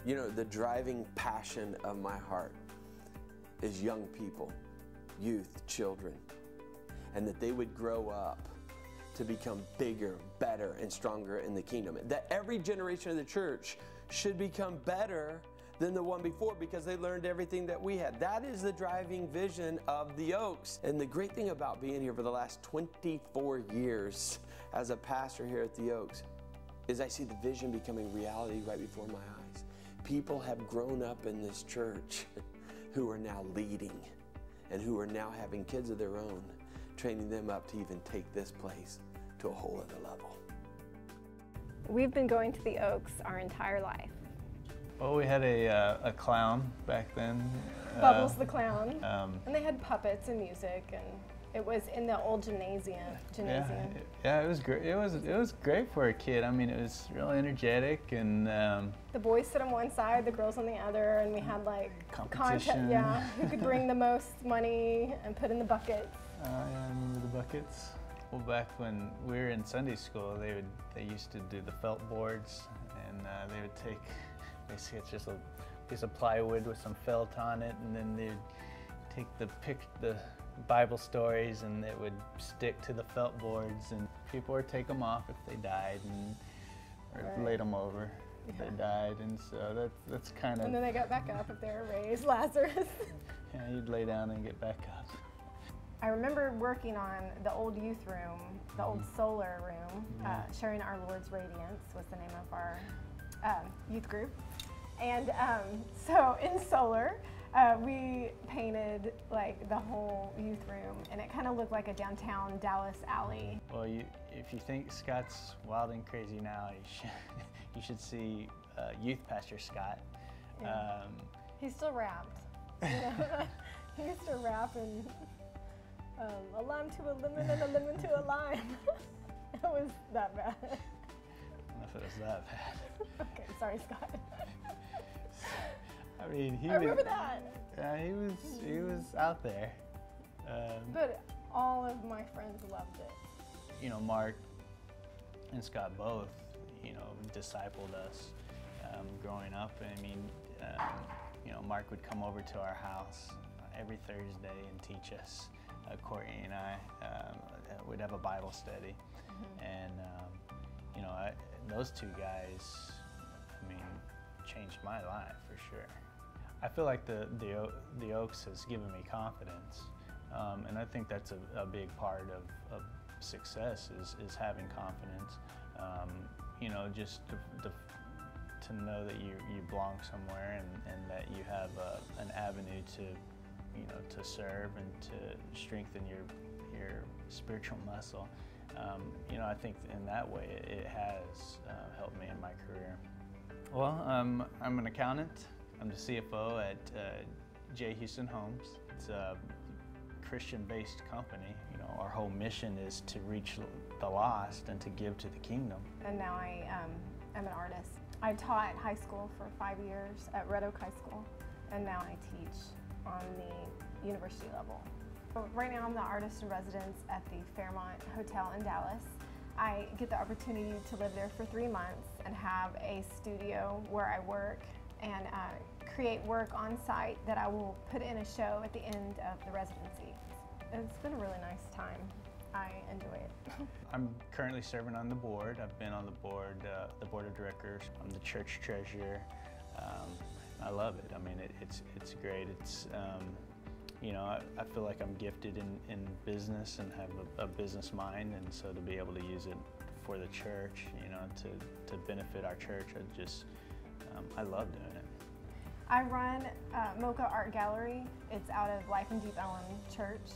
You know, the driving passion of my heart is young people, youth, children, and that they would grow up to become bigger, better, and stronger in the kingdom. That every generation of the church should become better than the one before because they learned everything that we had. That is the driving vision of the Oaks. And the great thing about being here for the last 24 years as a pastor here at the Oaks is I see the vision becoming reality right before my eyes. People have grown up in this church who are now leading and who are now having kids of their own, training them up to even take this place to a whole other level. We've been going to the Oaks our entire life. Well, we had a clown back then. Bubbles the clown. And they had puppets and music, and it was in the old gymnasium. Yeah, it was great. It was great for a kid. I mean, it was really energetic, and the boys sit on one side, the girls on the other, and we had like competition. Yeah, who could bring the most money and put in the buckets. Yeah, I remember the buckets. Well, back when we were in Sunday school, they used to do the felt boards, and they would take, basically it's just a piece of plywood with some felt on it, and then they'd take the Bible stories, and it would stick to the felt boards, and people would take them off if they died, or laid them over if they died, and so that's kind of. And then they got back up if they were raised, Lazarus. Yeah, you'd lay down and get back up. I remember working on the old youth room, the old solar room. Sharing Our Lord's Radiance was the name of our youth group. And so in solar, we painted like the whole youth room, and it kind of looked like a downtown Dallas alley. Well, if you think Scott's wild and crazy now, you should see youth pastor Scott. Yeah. He still rapped. You know? He used to rap and a lime to a lemon and a lemon to a lime. It was that bad. I don't know if it was that bad. Okay, sorry, Scott. I mean, I remember that. Yeah, he was out there. But all of my friends loved it. You know, Mark and Scott both, you know, discipled us growing up. I mean, you know, Mark would come over to our house every Thursday and teach us. Courtney and I would have a Bible study, and you know, those two guys, I mean, changed my life for sure. I feel like the Oaks has given me confidence, and I think that's a big part of success is having confidence. You know, just to know that you belong somewhere, and that you have an avenue to, you know, to serve and to strengthen your spiritual muscle. You know, I think in that way it has helped me in my career. Well, I'm an accountant. I'm the CFO at J. Houston Homes. It's a Christian-based company. You know, our whole mission is to reach the lost and to give to the kingdom. And now I am an artist. I taught high school for 5 years at Red Oak High School, and now I teach on the university level. Right now I'm the artist in residence at the Fairmont Hotel in Dallas. I get the opportunity to live there for 3 months and have a studio where I work and create work on site that I will put in a show at the end of the residency. It's been a really nice time. I enjoy it. I'm currently serving on the board. I've been on the board of directors. I'm the church treasurer. I love it. I mean, it's great. It's you know, I feel like I'm gifted in business and have a business mind, and so to be able to use it for the church, you know, to benefit our church, I love doing it. I run Mocha Art Gallery. It's out of Life in Deep Ellum Church,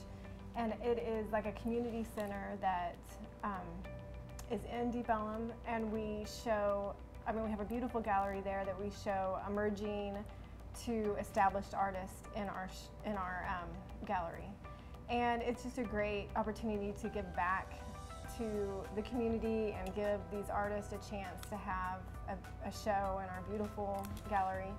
and it is like a community center that is in Deep Ellum, and we show. I mean, we have a beautiful gallery there that we show emerging to established artists in our gallery. And it's just a great opportunity to give back to the community and give these artists a chance to have a show in our beautiful gallery.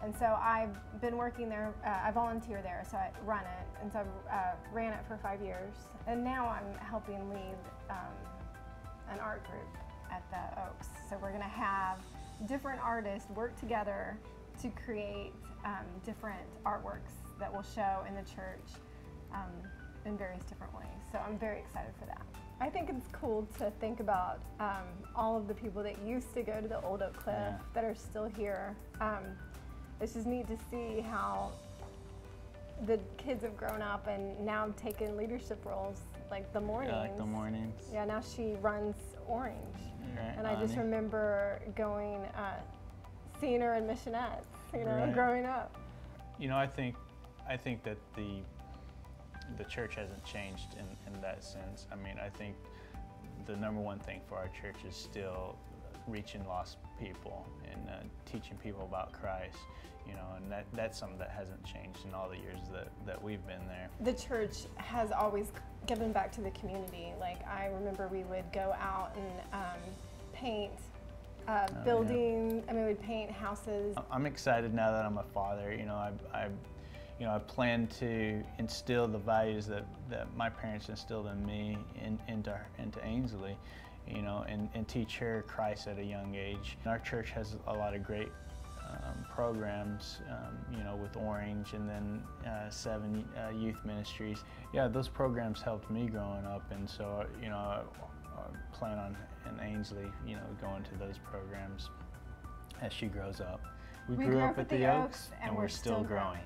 And so I've been working there, I volunteer there, so I run it. And so I ran it for 5 years. And now I'm helping lead an art group at the Oaks. So we're gonna have different artists work together to create different artworks that will show in the church in various different ways. So I'm very excited for that. I think it's cool to think about all of the people that used to go to the Old Oak Cliff that are still here. It's just neat to see how the kids have grown up and now taken leadership roles, like the mornings. Yeah, like the mornings. Yeah, now she runs Orange. Right, And I just remember going, seeing her in missionettes, you know, Right. growing up. You know, I think that the church hasn't changed in that sense. I mean, I think the number one thing for our church is still reaching lost people and teaching people about Christ, you know, and that's something that hasn't changed in all the years that we've been there. The church has always given back to the community. Like, I remember we would go out and paint buildings. I mean, we'd paint houses. I'm excited now that I'm a father. You know, I plan to instill the values that my parents instilled in me into Ainsley, you know, and teach her Christ at a young age. Our church has a lot of great programs, you know, with Orange and then 7 youth ministries. Yeah, those programs helped me growing up, and so, you know, I plan on in Ainsley, you know, going to those programs as she grows up. We grew up at the Oaks, and we're still growing.